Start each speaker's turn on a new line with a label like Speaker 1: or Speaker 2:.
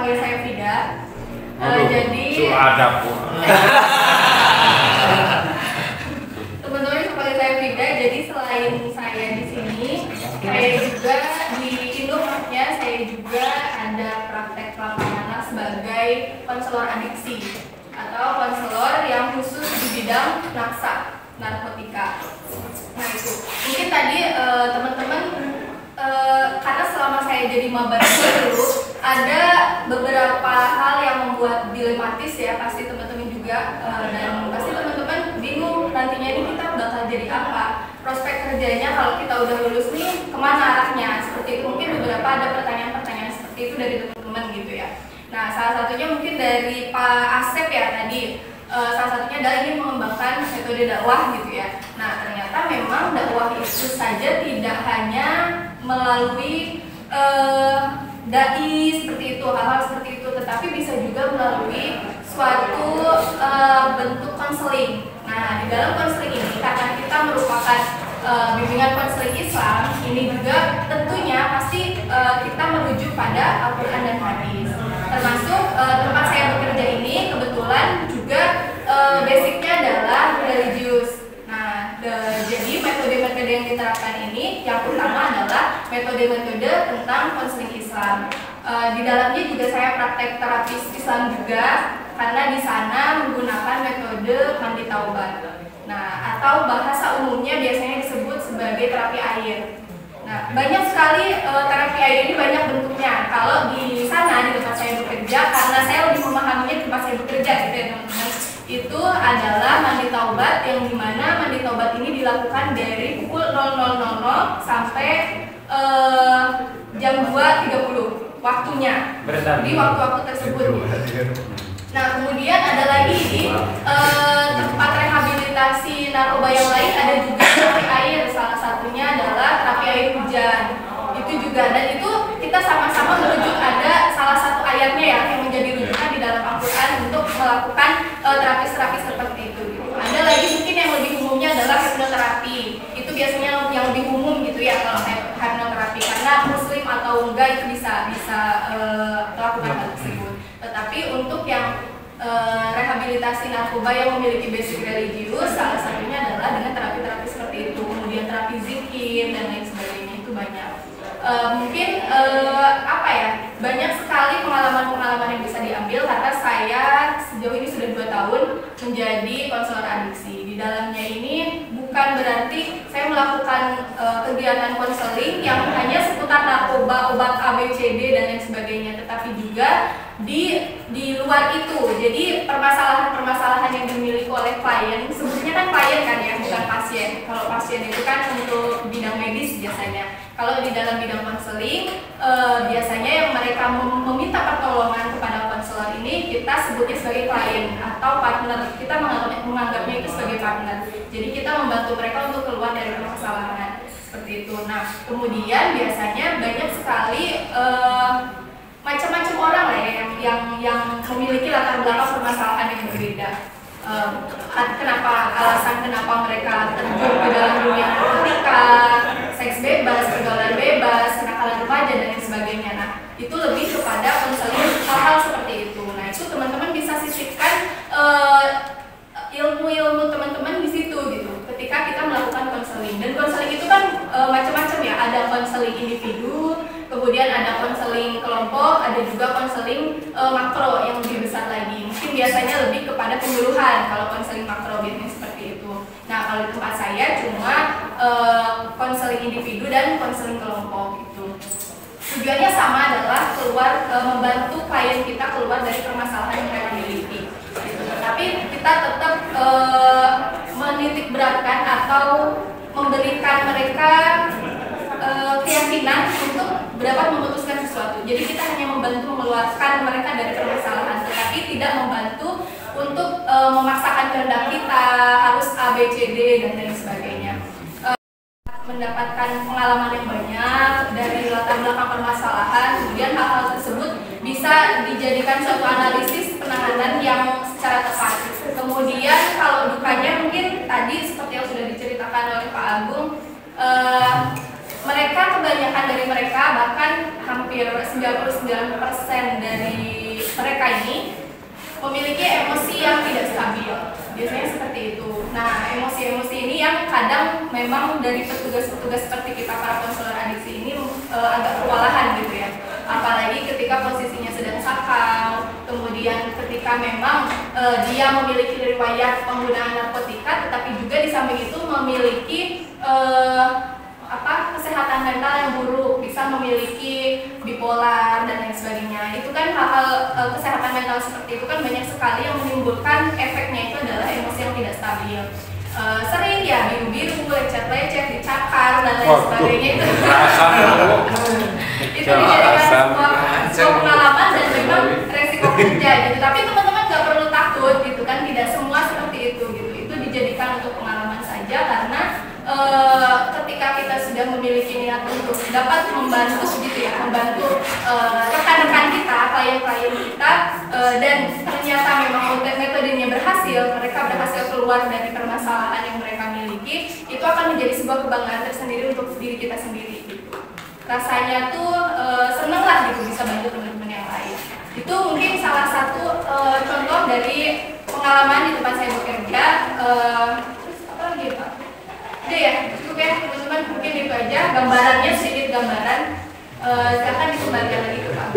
Speaker 1: panggil saya Vida. Jadi
Speaker 2: ada pun.
Speaker 1: Teman-teman bisa panggil saya Vida. Jadi selain saya di sini, saya juga di Indo, maksudnya saya juga ada praktek lapangan sebagai konselor adiksi atau konselor yang khusus di bidang narkotika. Nah itu mungkin tadi teman-teman karena selama saya jadi maba dulu ada beberapa hal yang membuat dilematis ya, pasti teman-teman juga dan pasti teman-teman bingung nantinya ini kita bakal jadi apa, prospek kerjanya kalau kita udah lulus nih kemana arahnya, seperti itu. Mungkin beberapa ada pertanyaan-pertanyaan seperti itu dari teman-teman gitu ya. Nah salah satunya mungkin dari Pak Asep ya tadi, salah satunya adalah ingin mengembangkan metode dakwah gitu ya. Nah ternyata memang dakwah itu saja tidak hanya melalui dai seperti itu, hal-hal seperti itu, tetapi bisa juga melalui suatu bentuk konseling. Nah di dalam konseling ini karena kita merupakan bimbingan konseling Islam, ini juga tentunya pasti kita merujuk pada Al-Quran dan hadis. Termasuk tempat saya bekerja ini kebetulan juga basicnya adalah religius. Nah, jadi metode-metode yang diterapkan ini yang utama adalah metode-metode tentang konseling Islam. Di dalamnya juga saya praktek terapis Islam juga, karena di sana menggunakan metode mandi taubat. Nah, atau bahasa umumnya biasanya disebut sebagai terapi air. Nah, banyak sekali terapi air ini banyak bentuknya. Kalau di sana di tempat saya bekerja, karena saya lebih memahaminya di tempat saya bekerja gitu ya teman-teman, itu adalah mandi taubat yang dimana mandi taubat ini dilakukan dari pukul 00.00 sampai jam 2.30 waktunya di waktu-waktu tersebut. Nah kemudian ada lagi di tempat rehabilitasi narkoba yang lain ada juga terapi air, salah satunya adalah terapi air hujan. Itu juga, dan itu kita sama-sama merujuk ada salah satu ayatnya ya yang menjadi rujukan di dalam Al-Quran untuk melakukan terapi-terapi seperti itu. Ada lagi mungkin yang lebih umumnya adalah hipnoterapi. Itu biasanya yang lebih umum gitu ya kalau hipnoterapi, karena muslim atau enggak itu bisa melakukan hal tersebut. Tetapi untuk yang rehabilitasi narkoba yang memiliki basic religius, salah satunya adalah dengan terapi-terapi seperti itu. Kemudian terapi zikir dan lain sebagainya itu banyak. Mungkin apa ya, banyak sekali pengalaman-pengalaman yang bisa diambil karena saya sejauh ini sudah 2 tahun menjadi konselor adiksi. Di dalamnya ini bukan berarti saya melakukan kegiatan konseling yang hanya seputar narkoba, obat A, B, C, D dan lain sebagainya, tetapi juga di luar itu. Jadi permasalahan-permasalahan yang dimiliki oleh klien, sebetulnya kan klien kan ya, bukan pasien. Kalau pasien itu kan untuk bidang medis biasanya. Kalau di dalam bidang konseling, biasanya yang mereka meminta pertolongan kepada konselor ini kita sebutnya sebagai klien atau partner. Kita menganggapnya itu sebagai partner. Jadi kita membantu mereka untuk keluar dari permasalahan seperti itu. Nah, kemudian biasanya banyak sekali macam-macam orang lah ya yang memiliki latar belakang permasalahan yang berbeda. Alasan kenapa mereka terjun ke dalam dunia narkotika, seks bebas, pergaulan bebas, kenakalan remaja dan lain sebagainya. Nah, itu lebih kepada konseling hal-hal seperti itu. Nah, itu teman-teman bisa sisipkan ilmu-ilmu teman-teman di situ gitu. Ketika kita melakukan konseling, dan konseling itu kan macam-macam ya. Ada konseling individu, kemudian ada konseling kelompok, ada juga konseling makro yang lebih besar lagi. Mungkin biasanya lebih kepada penyuluhan kalau konseling makro biasanya seperti itu. Nah kalau di tempat saya cuma konseling individu dan konseling kelompok gitu. Tujuannya sama, adalah membantu klien kita keluar dari permasalahan yang mereka miliki. Gitu. Tapi kita tetap menitik beratkan atau memberikan mereka keyakinan untuk dapat memutuskan sesuatu. Jadi kita hanya membantu mengeluarkan mereka dari permasalahan, tetapi tidak membantu untuk memaksakan kehendak kita harus A, B, C, D dan lain sebagainya. Mendapatkan pengalaman yang banyak dari latar belakang permasalahan, kemudian hal-hal tersebut bisa dijadikan suatu analisis penanganan yang secara tepat. Kemudian kalau dukanya mungkin tadi seperti yang sudah diceritakan oleh Pak Agung, mereka kembali kebanyakan dari mereka, bahkan hampir 99% dari mereka ini memiliki emosi yang tidak stabil. Biasanya seperti itu. Nah, emosi-emosi ini yang kadang memang dari petugas-petugas seperti kita para konselor adiksi ini agak kewalahan gitu ya. Apalagi ketika posisinya sedang sakau, kemudian ketika memang dia memiliki riwayat penggunaan narkotika, tetapi juga di samping itu memiliki kesehatan mental yang buruk, bisa memiliki bipolar dan lain sebagainya. Itu kan hal-hal kesehatan mental seperti itu kan banyak sekali yang menimbulkan efeknya itu adalah emosi yang tidak stabil. Sering ya biru-biru, lecet-lecet, dicakar dan lain sebagainya itu. Itu dijadikan sebuah pengalaman dan memang resiko kerja gitu. Tapi teman-teman nggak perlu takut gitu kan, tidak semua seperti itu gitu. Itu dijadikan untuk pengalaman saja karena ketika kita sudah memiliki niat untuk dapat membantu gitu ya, membantu rekan-rekan kita, klien-klien kita, dan ternyata memang metodenya berhasil, mereka berhasil keluar dari permasalahan yang mereka miliki, itu akan menjadi sebuah kebanggaan tersendiri untuk diri kita sendiri gitu. Rasanya tuh seneng lah gitu bisa bantu teman-teman yang lain. Itu mungkin salah satu contoh dari pengalaman di tempat saya bekerja. Terus apa lagi Pak? Udah ya, cukup ya teman-teman, mungkin itu aja gambarannya, sedikit gambaran. Silakan dikembalikan lagi ke Pak.